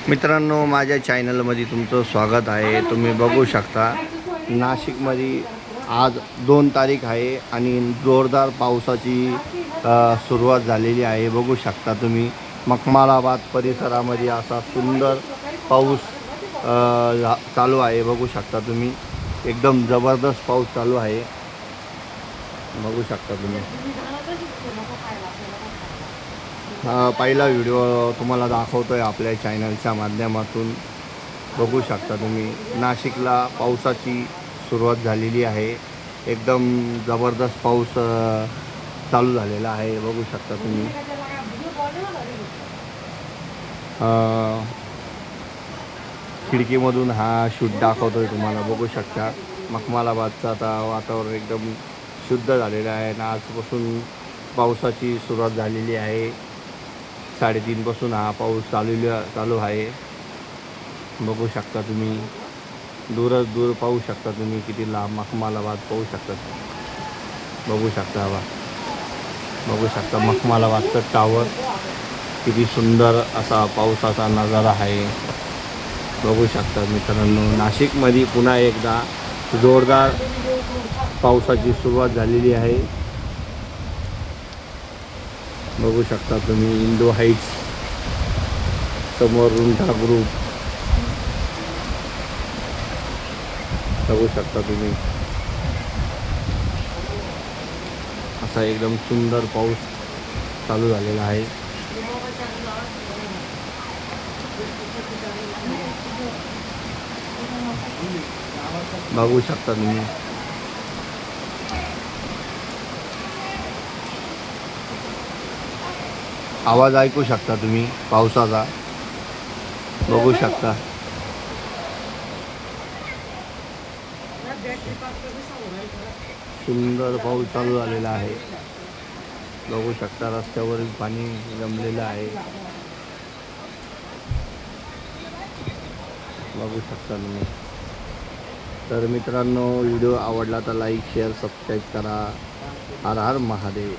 मित्रांनो, माझ्या चॅनलमध्ये तुमचं स्वागत आहे। तुम्ही बघू शकता नाशिकमध्ये आज 2 तारीख आहे आणि जोरदार पावसाची सुरुवात झालेली आहे। बघू शकता तुम्ही मखमालाबाद परिसरामध्ये असा सुंदर पाऊस चालू आहे। बघू शकता तुम्ही एकदम जबरदस्त पाऊस चालू आहे। बघू शकता तुम्ही पहिला व्हिडिओ तुम्हाला दाखवतोय आपल्या चॅनलच्या माध्यमातून। बघू शकता तुम्ही नाशिकला पावसाची सुरुवात झालेली आहे। एकदम जबरदस्त पाऊस चालू झालेला आहे। बघू शकता तुम्ही खिडकीमधून हा शूट दाखवतोय तुम्हाला। बघू शकता मखमालाबादचं आता वातावरण एकदम शुद्ध झालेलं आहे आणि आजपासून पावसाची सुरुवात झालेली आहे। 3:30 पासून हा पाऊस चालू आहे। बघू शकता तुम्ही दूर पाहू शकता तुम्ही किती लांब मखमालाबाद पाहू शकता। बघू शकता बघू शकता मखमालाबादचं टावर किती सुंदर असा पावसाचा नजारा आहे। बघू शकता मित्रांनो, नाशिकमध्ये पुन्हा एकदा जोरदार पावसाची सुरुवात झालेली आहे। बघू शकता तुम्ही इंडो हाईट्स समोर रुंठा ग्रुप बघू शकता तुम्ही। असा एकदम सुंदर पाऊस चालू झालेला आहे। बघू शकता तुम्ही आवाज ऐकू शकता तुम्ही पावसाचा। बघू शकता सुंदर पाऊस चालू झालेला आहे। बघू शकता रस्त्यावरील पाणी जमलेलं आहे। बघू शकता तुम्ही। तर मित्रांनो, व्हिडिओ आवडला तर लाईक शेअर सबस्क्राईब करा। हर हर महादेव।